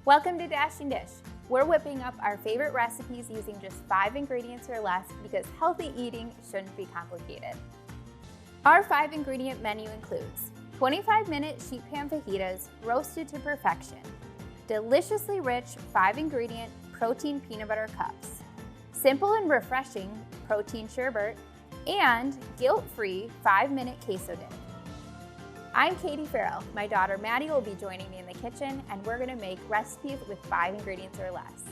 Welcome to Dashing Dish. We're whipping up our favorite recipes using just 5 ingredients or less because healthy eating shouldn't be complicated. Our 5-ingredient menu includes 25-minute sheet pan fajitas roasted to perfection, deliciously rich 5-ingredient protein peanut butter cups, simple and refreshing protein sherbet, and guilt-free 5-minute queso dip. I'm Katie Farrell. My daughter Maddie will be joining me in the kitchen, and we're going to make recipes with 5 ingredients or less.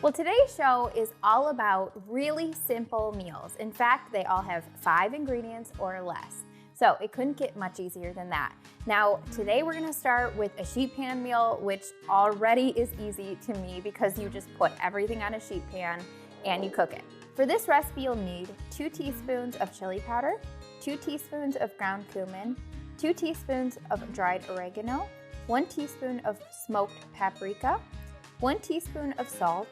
Well, today's show is all about really simple meals. In fact, they all have 5 ingredients or less. So it couldn't get much easier than that. Now, today we're gonna start with a sheet pan meal, which already is easy to me because you just put everything on a sheet pan and you cook it. For this recipe, you'll need 2 teaspoons of chili powder, 2 teaspoons of ground cumin, 2 teaspoons of dried oregano, 1 teaspoon of smoked paprika, 1 teaspoon of salt,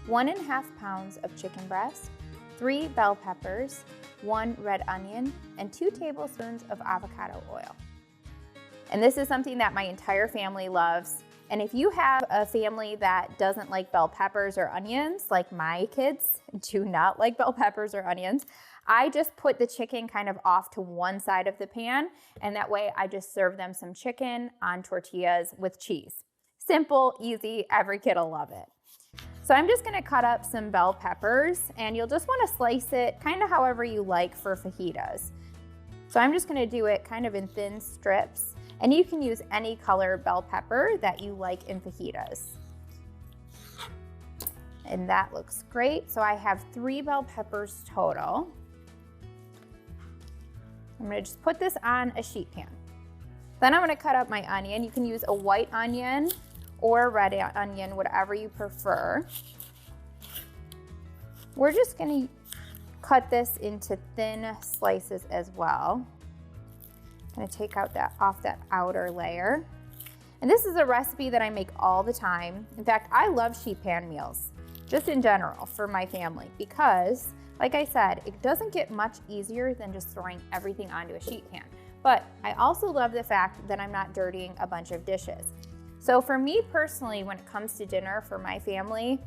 1.5 pounds of chicken breast, 3 bell peppers, 1 red onion, and 2 tablespoons of avocado oil. And this is something that my entire family loves. And if you have a family that doesn't like bell peppers or onions, like my kids do not like bell peppers or onions, I just put the chicken kind of off to one side of the pan, and that way I just serve them some chicken on tortillas with cheese. Simple, easy, every kid will love it. So I'm just gonna cut up some bell peppers, and you'll just wanna slice it kind of however you like for fajitas. So I'm just gonna do it kind of in thin strips, and you can use any color bell pepper that you like in fajitas. And that looks great. So I have 3 bell peppers total. I'm gonna just put this on a sheet pan. Then I'm gonna cut up my onion. You can use a white onion or red onion, whatever you prefer. We're just gonna cut this into thin slices as well. I'm gonna take out off that outer layer. And this is a recipe that I make all the time. In fact, I love sheet pan meals, just in general for my family, because like I said, it doesn't get much easier than just throwing everything onto a sheet pan. But I also love the fact that I'm not dirtying a bunch of dishes. So for me personally, when it comes to dinner for my family,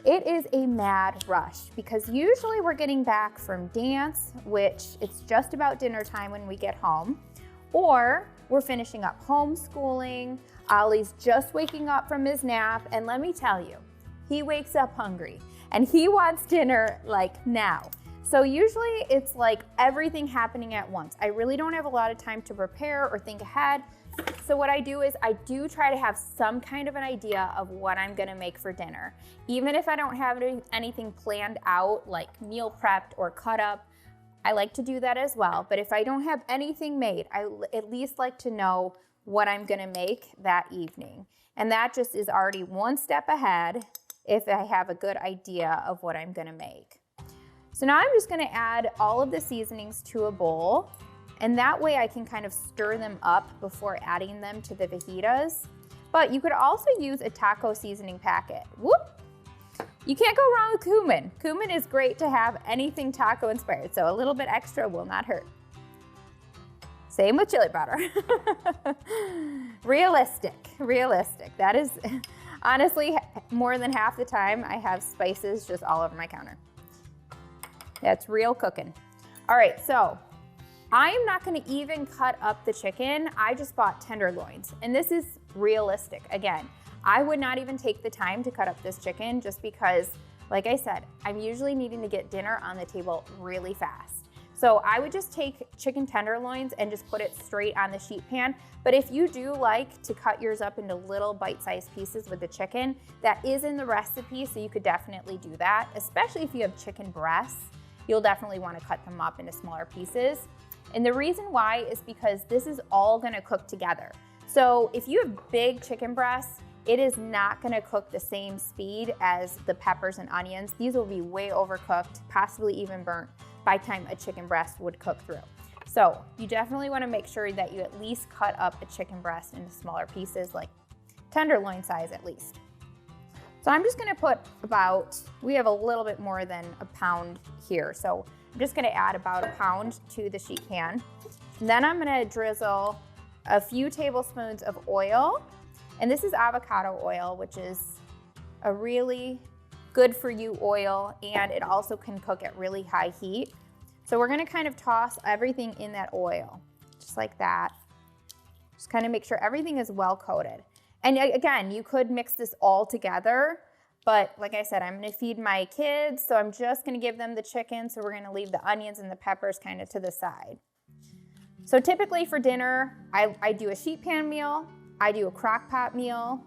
it is a mad rush because usually we're getting back from dance, which it's just about dinner time when we get home, or we're finishing up homeschooling. Ollie's just waking up from his nap, and let me tell you, he wakes up hungry and he wants dinner like now. So usually it's like everything happening at once. I really don't have a lot of time to prepare or think ahead. So what I do is I do try to have some kind of an idea of what I'm gonna make for dinner. Even if I don't have anything planned out, like meal prepped or cut up, I like to do that as well. But if I don't have anything made, I at least like to know what I'm gonna make that evening. And that just is already one step ahead if I have a good idea of what I'm gonna make. So now I'm just gonna add all of the seasonings to a bowl, and that way I can kind of stir them up before adding them to the fajitas. But you could also use a taco seasoning packet. Whoop! You can't go wrong with cumin. Cumin is great to have anything taco inspired, so a little bit extra will not hurt. Same with chili powder. Realistic. That is, honestly, more than half the time I have spices just all over my counter. That's real cooking. All right, so I'm not gonna even cut up the chicken. I just bought tenderloins, and this is realistic. Again, I would not even take the time to cut up this chicken just because, like I said, I'm usually needing to get dinner on the table really fast. So I would just take chicken tenderloins and just put it straight on the sheet pan. But if you do like to cut yours up into little bite-sized pieces with the chicken, that is in the recipe, so you could definitely do that, especially if you have chicken breasts. You'll definitely want to cut them up into smaller pieces. And the reason why is because this is all gonna cook together. So if you have big chicken breasts, it is not gonna cook the same speed as the peppers and onions. These will be way overcooked, possibly even burnt. by the time a chicken breast would cook through. So you definitely want to make sure that you at least cut up a chicken breast into smaller pieces, like tenderloin size at least. So I'm just gonna put we have a little bit more than a pound here. So I'm just gonna add about a pound to the sheet pan. And then I'm gonna drizzle a few tablespoons of oil. And this is avocado oil, which is a really good for you oil, and it also can cook at really high heat. So we're gonna kind of toss everything in that oil, just like that. Just kind of make sure everything is well coated. And again, you could mix this all together, but like I said, I'm gonna feed my kids, so I'm just gonna give them the chicken, so we're gonna leave the onions and the peppers kind of to the side. So typically for dinner, I do a sheet pan meal, I do a crock pot meal,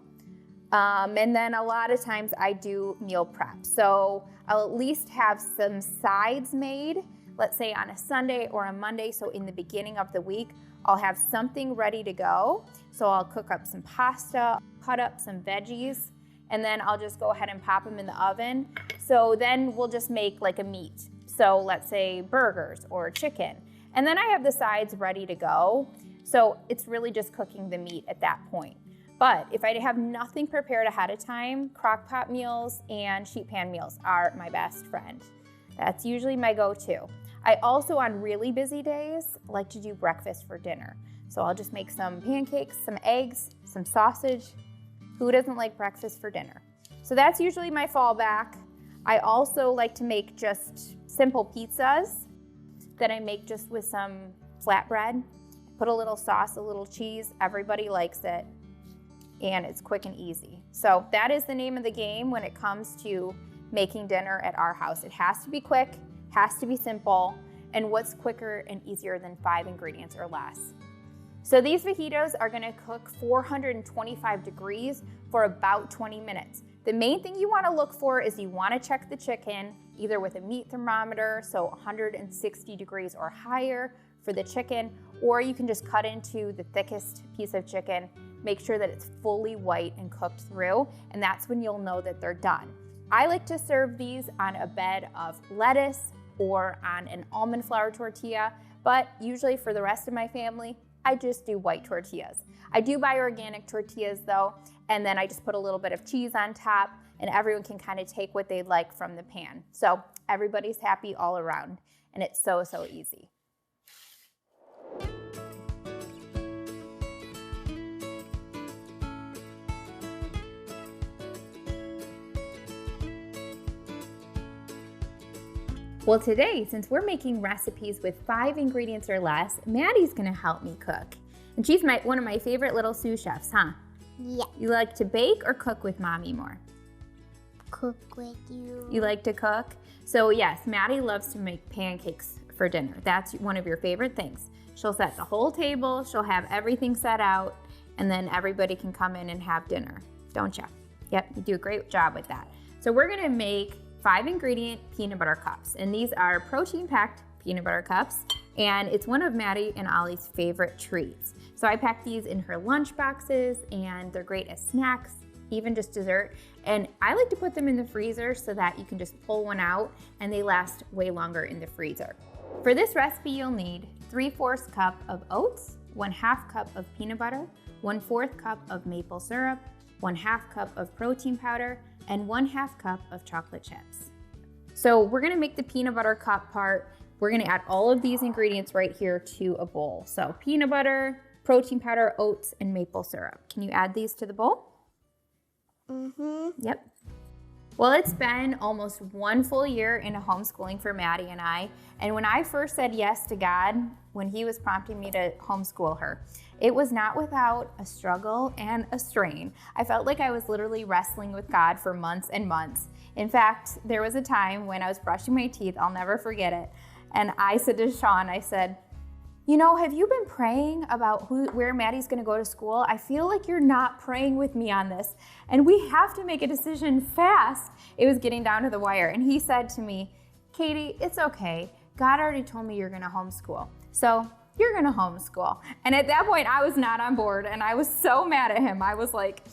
and then a lot of times I do meal prep. So I'll at least have some sides made, let's say on a Sunday or a Monday, so in the beginning of the week, I'll have something ready to go. So I'll cook up some pasta, cut up some veggies, and then I'll just go ahead and pop them in the oven. So then we'll just make like a meat. So let's say burgers or chicken. And then I have the sides ready to go. So it's really just cooking the meat at that point. But if I have nothing prepared ahead of time, crock pot meals and sheet pan meals are my best friend. That's usually my go-to. I also, on really busy days, like to do breakfast for dinner. So I'll just make some pancakes, some eggs, some sausage. Who doesn't like breakfast for dinner? So that's usually my fallback. I also like to make just simple pizzas that I make just with some flatbread. Put a little sauce, a little cheese. Everybody likes it, and it's quick and easy. So that is the name of the game when it comes to making dinner at our house. It has to be quick, has to be simple, and what's quicker and easier than 5 ingredients or less? So these fajitas are gonna cook 425 degrees for about 20 minutes. The main thing you wanna look for is you wanna check the chicken either with a meat thermometer, so 160 degrees or higher for the chicken, or you can just cut into the thickest piece of chicken, make sure that it's fully white and cooked through, and that's when you'll know that they're done. I like to serve these on a bed of lettuce or on an almond flour tortilla, but usually for the rest of my family, I just do white tortillas. I do buy organic tortillas though, and then I just put a little bit of cheese on top, and everyone can kind of take what they like from the pan. So everybody's happy all around, and it's so, so easy. Well, today, since we're making recipes with 5 ingredients or less, Maddie's gonna help me cook. And she's one of my favorite little sous chefs, huh? Yeah. You like to bake or cook with Mommy more? Cook with you. You like to cook? So yes, Maddie loves to make pancakes for dinner. That's one of your favorite things. She'll set the whole table, she'll have everything set out, and then everybody can come in and have dinner, don't you? Yep, you do a great job with that. So we're gonna make 5 ingredient peanut butter cups, and these are protein packed peanut butter cups, and it's one of Maddie and Ollie's favorite treats. So I pack these in her lunch boxes, and they're great as snacks, even just dessert. And I like to put them in the freezer so that you can just pull one out and they last way longer in the freezer. For this recipe, you'll need 3/4 cup of oats, 1/2 cup of peanut butter, 1/4 cup of maple syrup, 1/2 cup of protein powder, and 1/2 cup of chocolate chips. So we're gonna make the peanut butter cup part. We're gonna add all of these ingredients right here to a bowl. So peanut butter, protein powder, oats, and maple syrup. Can you add these to the bowl? Mm-hmm. Yep. Well, it's been almost 1 full year into homeschooling for Maddie and I. And when I first said yes to God, when he was prompting me to homeschool her, it was not without a struggle and a strain. I felt like I was literally wrestling with God for months and months. In fact, there was a time when I was brushing my teeth, I'll never forget it. And I said to Sean, I said, you know, have you been praying about where Maddie's gonna go to school? I feel like you're not praying with me on this, and we have to make a decision fast. It was getting down to the wire, and he said to me, Katie, it's okay. God already told me you're gonna homeschool, so you're gonna homeschool. And at that point, I was not on board, and I was so mad at him. I was like,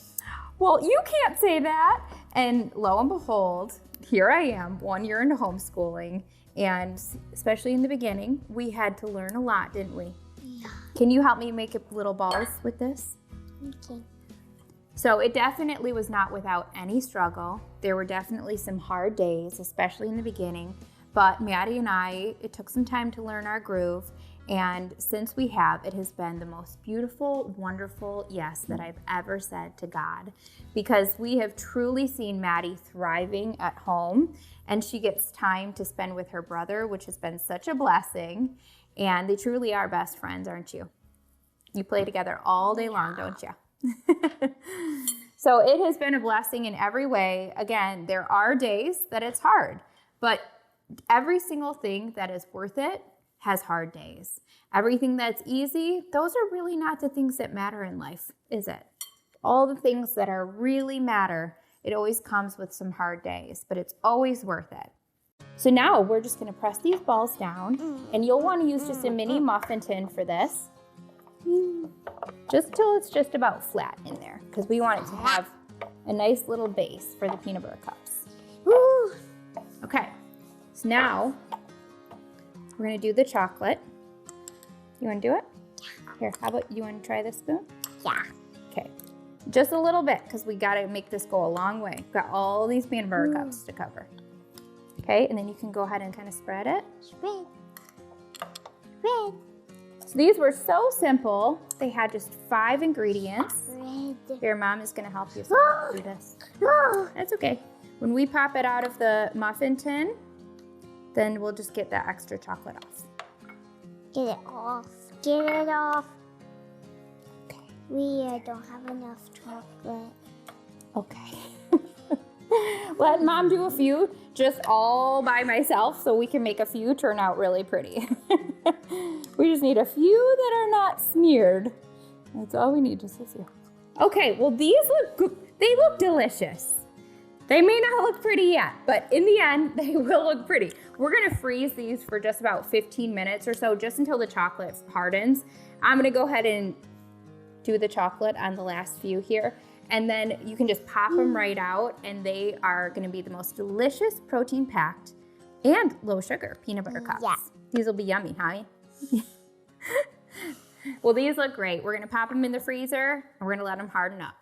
well, you can't say that. And lo and behold, here I am, 1 year into homeschooling, And especially in the beginning, we had to learn a lot, didn't we? Yeah. Can you help me make little balls with this? Okay. So it definitely was not without any struggle. There were definitely some hard days, especially in the beginning. But Maddie and I, it took some time to learn our groove. And since we have, it has been the most beautiful, wonderful yes that I've ever said to God, because we have truly seen Maddie thriving at home, and she gets time to spend with her brother, which has been such a blessing. And they truly are best friends, aren't you? You play together all day long, don't you? So it has been a blessing in every way. Again, there are days that it's hard, but every single thing that is worth it has hard days. Everything that's easy, those are really not the things that matter in life, is it? All the things that are really matter, it always comes with some hard days, but it's always worth it. So now we're just gonna press these balls down, and you'll wanna use just a mini muffin tin for this. Just till it's just about flat in there, because we want it to have a nice little base for the peanut butter cups. Woo. Okay, so now we're gonna do the chocolate. You wanna do it? Here, how about you wanna try this spoon? Yeah. Okay, just a little bit, because we gotta make this go a long way. We've got all these peanut butter cups to cover. Okay, and then you can go ahead and kind of spread it. Spread. Spread. So these were so simple. They had just 5 ingredients. Spread. Here, Mom is gonna help you do this. That's okay. When we pop it out of the muffin tin, then we'll just get that extra chocolate off. Get it off. Get it off. Okay. We don't have enough chocolate. Okay. Let Mom do a few just all by myself so we can make a few turn out really pretty. We just need a few that are not smeared. That's all we need, just a few. Okay, well these look good. They look delicious. They may not look pretty yet, but in the end, they will look pretty. We're gonna freeze these for just about 15 minutes or so, just until the chocolate hardens. I'm gonna go ahead and do the chocolate on the last few here, and then you can just pop them right out, and they are gonna be the most delicious protein-packed and low sugar peanut butter cups. Yeah. These will be yummy, huh? Well, these look great. We're gonna pop them in the freezer, and we're gonna let them harden up.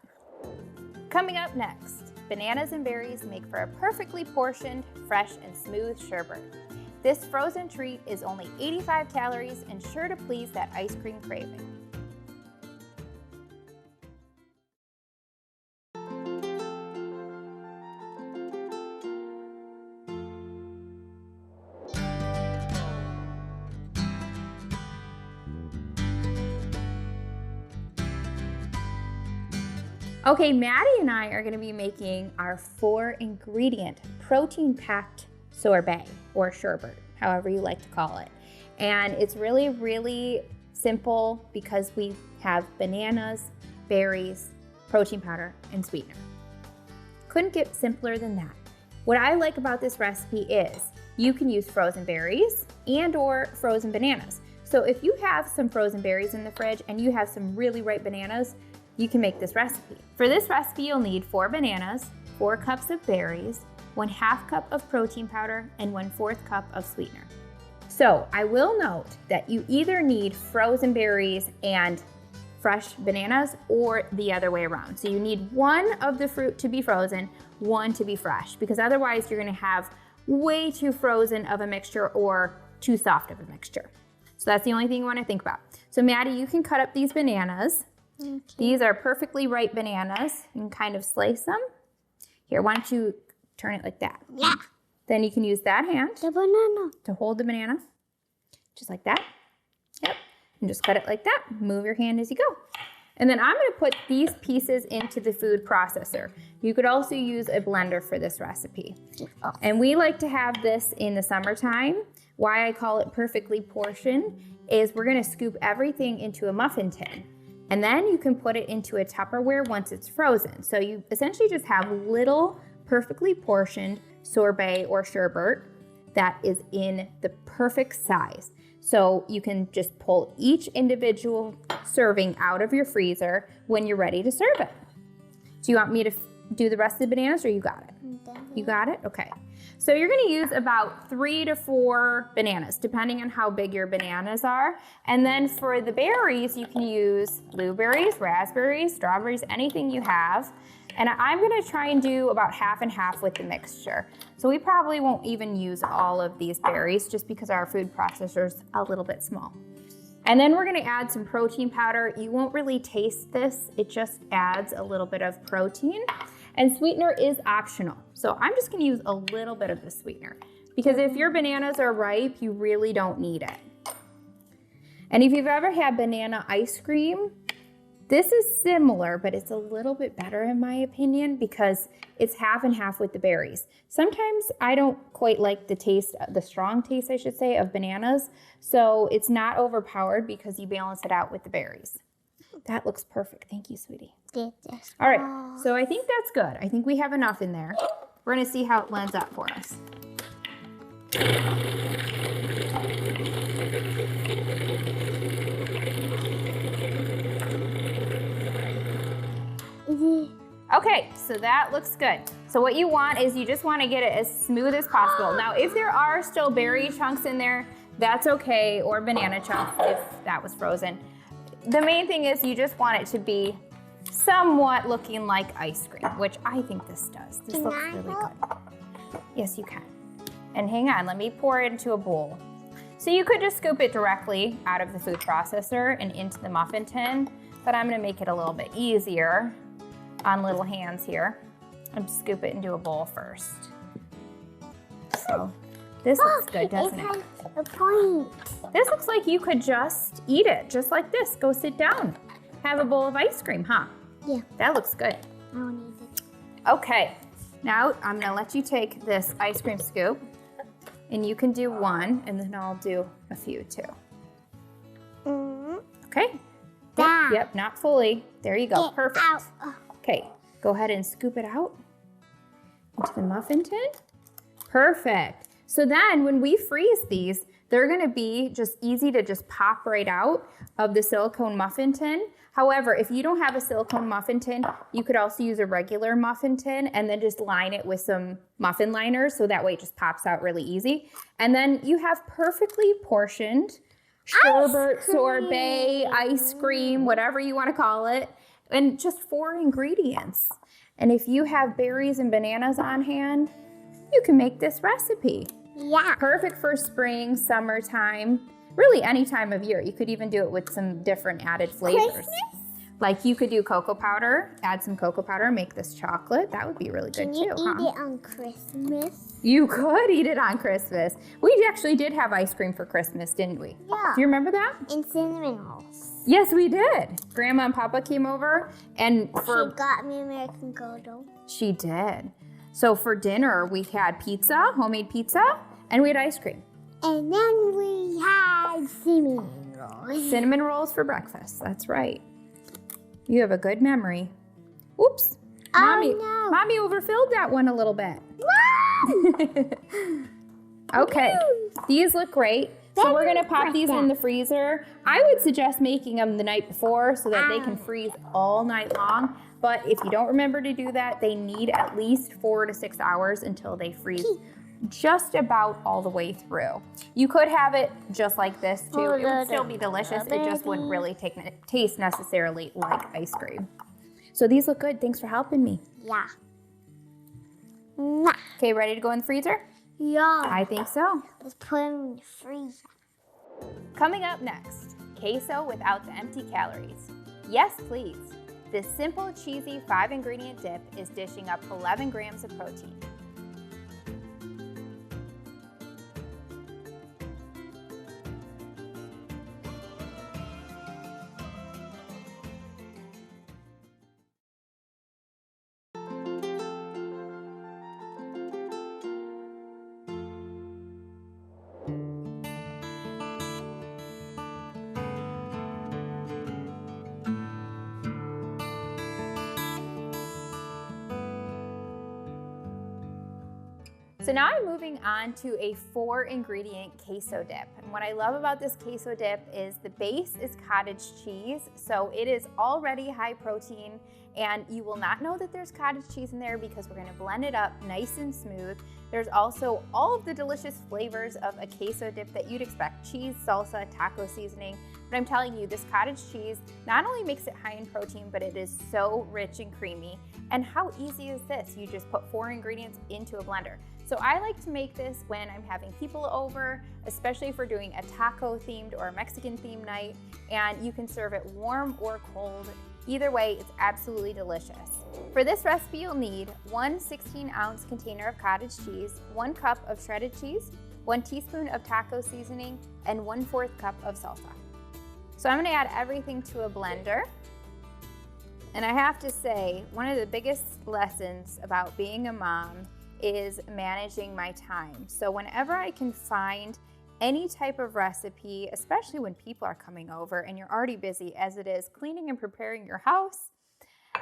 Coming up next, bananas and berries make for a perfectly portioned, fresh, and smooth sherbet. This frozen treat is only 85 calories and sure to please that ice cream craving. Okay, Maddie and I are gonna be making our 4-ingredient protein-packed sorbet or sherbet, however you like to call it. And it's really, really simple because we have bananas, berries, protein powder, and sweetener. Couldn't get simpler than that. What I like about this recipe is you can use frozen berries and or frozen bananas. So if you have some frozen berries in the fridge and you have some really ripe bananas, you can make this recipe. For this recipe, you'll need 4 bananas, 4 cups of berries, 1/2 cup of protein powder, and 1/4 cup of sweetener. So I will note that you either need frozen berries and fresh bananas or the other way around. So you need one of the fruit to be frozen, one to be fresh, because otherwise you're gonna have way too frozen of a mixture or too soft of a mixture. So that's the only thing you wanna think about. So Maddie, you can cut up these bananas. Okay. These are perfectly ripe bananas. You can kind of slice them. Here, why don't you turn it like that? Yeah. Then you can use that hand The banana. to hold the banana, just like that. Yep, and just cut it like that. Move your hand as you go. And then I'm gonna put these pieces into the food processor. You could also use a blender for this recipe. Oh. And we like to have this in the summertime. Why I call it perfectly portioned is we're gonna scoop everything into a muffin tin. And then you can put it into a Tupperware once it's frozen. So you essentially just have little perfectly portioned sorbet or sherbet that is in the perfect size. So you can just pull each individual serving out of your freezer when you're ready to serve it. Do you want me to do the rest of the bananas or you got it? You got it? Okay. So you're gonna use about 3 to 4 bananas, depending on how big your bananas are. And then for the berries, you can use blueberries, raspberries, strawberries, anything you have. And I'm gonna try and do about half and half with the mixture. So we probably won't even use all of these berries just because our food processor's a little bit small. And then we're gonna add some protein powder. You won't really taste this, it just adds a little bit of protein. And sweetener is optional. So I'm just gonna use a little bit of the sweetener because if your bananas are ripe, you really don't need it. And if you've ever had banana ice cream, this is similar, but it's a little bit better in my opinion because it's half and half with the berries. Sometimes I don't quite like the taste, the strong taste, I should say, of bananas. So it's not overpowered because you balance it out with the berries. That looks perfect. Thank you, sweetie. All right, so I think that's good. I think we have enough in there. We're gonna see how it blends up for us. Okay, so that looks good. So what you want is you just want to get it as smooth as possible. Now, if there are still berry chunks in there, that's okay, or banana chunks if that was frozen. The main thing is you just want it to be somewhat looking like ice cream, which I think this does. This looks really good. Yes, you can. And hang on, let me pour it into a bowl. So you could just scoop it directly out of the food processor and into the muffin tin, but I'm gonna make it a little bit easier on little hands here. I'm just scoop it into a bowl first. So this looks good, doesn't it? It has a point. This looks like you could just eat it, just like this. Go sit down. Have a bowl of ice cream, huh? Yeah. That looks good. I don't need it. Okay, now I'm gonna let you take this ice cream scoop and you can do one and then I'll do a few too. Okay? Yep, not fully. There you go, perfect. Okay, go ahead and scoop it out into the muffin tin. Perfect. So then when we freeze these, they're gonna be just easy to just pop right out of the silicone muffin tin. However, if you don't have a silicone muffin tin, you could also use a regular muffin tin and then just line it with some muffin liners so that way it just pops out really easy. And then you have perfectly portioned sherbet, sorbet, ice cream, whatever you wanna call it, and just 4 ingredients. And if you have berries and bananas on hand, you can make this recipe. Yeah. Perfect for spring, summertime, really any time of year. You could even do it with some different added flavors. Christmas? Like you could do cocoa powder, add some cocoa powder, make this chocolate. That would be really good Can you too, eat huh? it on Christmas? You could eat it on Christmas. We actually did have ice cream for Christmas, didn't we? Yeah. Do you remember that? And cinnamon rolls. Yes, we did. Grandma and Papa came over and She got me American Girl. She did. So for dinner, we had pizza, homemade pizza, and we had ice cream. And then we had cinnamon rolls. Cinnamon rolls for breakfast. That's right. You have a good memory. Oops. Mommy, no. Mommy overfilled that one a little bit. Okay. These look great. So we're gonna pop these in the freezer. I would suggest making them the night before so that they can freeze all night long. But if you don't remember to do that, they need at least 4 to 6 hours until they freeze just about all the way through. You could have it just like this too. It would still be delicious. It just wouldn't really taste necessarily like ice cream. So these look good. Thanks for helping me. Yeah. Okay, ready to go in the freezer? Yeah. I think so. Let's put them in the freezer. Coming up next, queso without the empty calories. Yes, please. This simple, cheesy 5-ingredient dip is dishing up 11 grams of protein. So now I'm moving on to a 4-ingredient queso dip. And what I love about this queso dip is the base is cottage cheese, so it is already high protein, and you will not know that there's cottage cheese in there because we're gonna blend it up nice and smooth. There's also all of the delicious flavors of a queso dip that you'd expect: cheese, salsa, taco seasoning. But I'm telling you, this cottage cheese not only makes it high in protein, but it is so rich and creamy. And how easy is this? You just put 4 ingredients into a blender. So I like to make this when I'm having people over, especially if we're doing a taco themed or a Mexican themed night, and you can serve it warm or cold. Either way, it's absolutely delicious. For this recipe, you'll need 1 16-ounce container of cottage cheese, 1 cup of shredded cheese, 1 teaspoon of taco seasoning, and 1/4 cup of salsa. So I'm gonna add everything to a blender. And I have to say, one of the biggest lessons about being a mom is managing my time. So whenever I can find any type of recipe, especially when people are coming over and you're already busy as it is cleaning and preparing your house,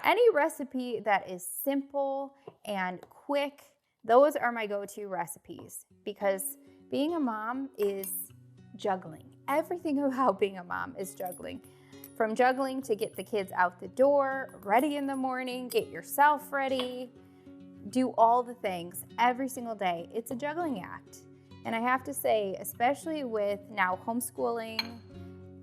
any recipe that is simple and quick, those are my go-to recipes, because being a mom is juggling. Everything about being a mom is juggling. From juggling to get the kids out the door, ready in the morning, get yourself ready, do all the things every single day. It's a juggling act. And I have to say, especially with now homeschooling,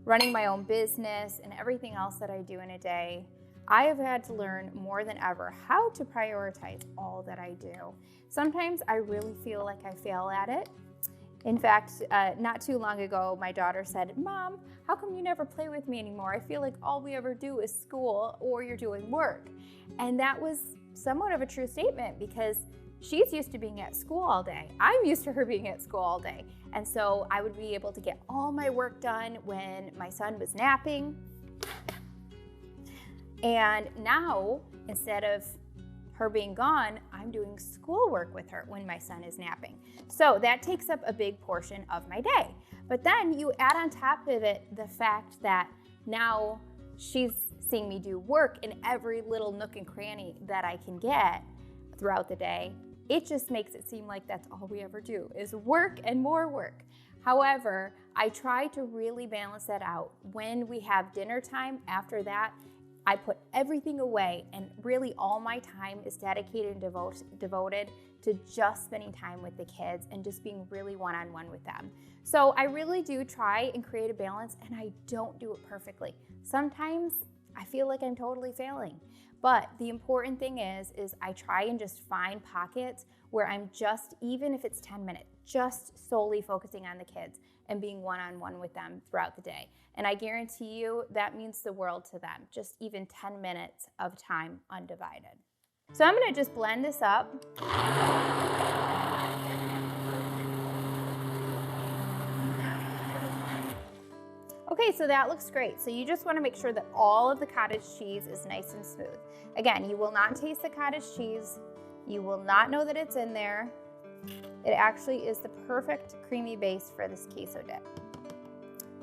running my own business, and everything else that I do in a day, I have had to learn more than ever how to prioritize all that I do. Sometimes I really feel like I fail at it. In fact, not too long ago, my daughter said, "Mom, how come you never play with me anymore? I feel like all we ever do is school or you're doing work." And that was somewhat of a true statement, because she's used to being at school all day. I'm used to her being at school all day. And so I would be able to get all my work done when my son was napping. And now, instead of her being gone, I'm doing schoolwork with her when my son is napping. So that takes up a big portion of my day. But then you add on top of it the fact that now she's seeing me do work in every little nook and cranny that I can get throughout the day. It just makes it seem like that's all we ever do is work and more work. However, I try to really balance that out. When we have dinner time, after that, I put everything away, and really all my time is dedicated and devoted to just spending time with the kids and just being really one-on-one with them. So I really do try and create a balance, and I don't do it perfectly. Sometimes I feel like I'm totally failing. But the important thing is I try and just find pockets where I'm just, even if it's 10 minutes, just solely focusing on the kids and being one-on-one with them throughout the day. And I guarantee you that means the world to them, just even 10 minutes of time undivided. So I'm gonna just blend this up. Okay, so that looks great. So you just wanna make sure that all of the cottage cheese is nice and smooth. Again, you will not taste the cottage cheese. You will not know that it's in there. It actually is the perfect creamy base for this queso dip.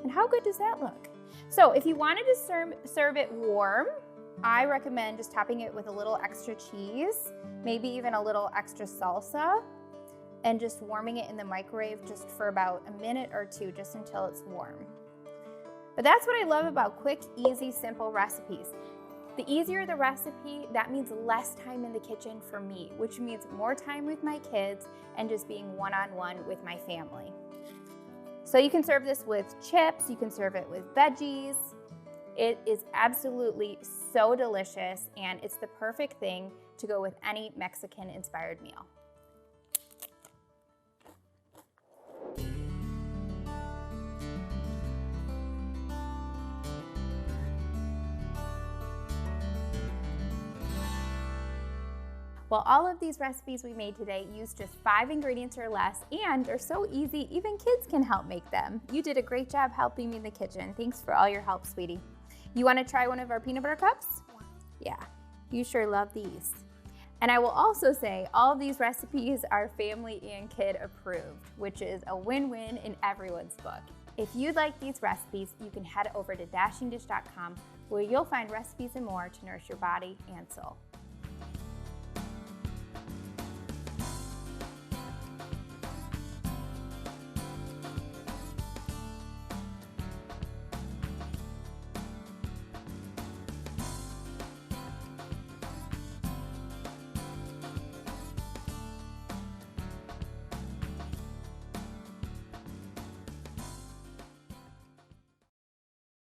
And how good does that look? So if you wanted to serve it warm, I recommend just topping it with a little extra cheese, maybe even a little extra salsa, and just warming it in the microwave just for about a minute or two, just until it's warm. But that's what I love about quick, easy, simple recipes. The easier the recipe, that means less time in the kitchen for me, which means more time with my kids and just being one-on-one with my family. So you can serve this with chips, you can serve it with veggies. It is absolutely so delicious, and it's the perfect thing to go with any Mexican-inspired meal. Well, all of these recipes we made today use just 5 ingredients or less and are so easy, even kids can help make them. You did a great job helping me in the kitchen. Thanks for all your help, sweetie. You want to try one of our peanut butter cups? Yeah, you sure love these. And I will also say all of these recipes are family and kid approved, which is a win-win in everyone's book. If you'd like these recipes, you can head over to dashingdish.com, where you'll find recipes and more to nourish your body and soul.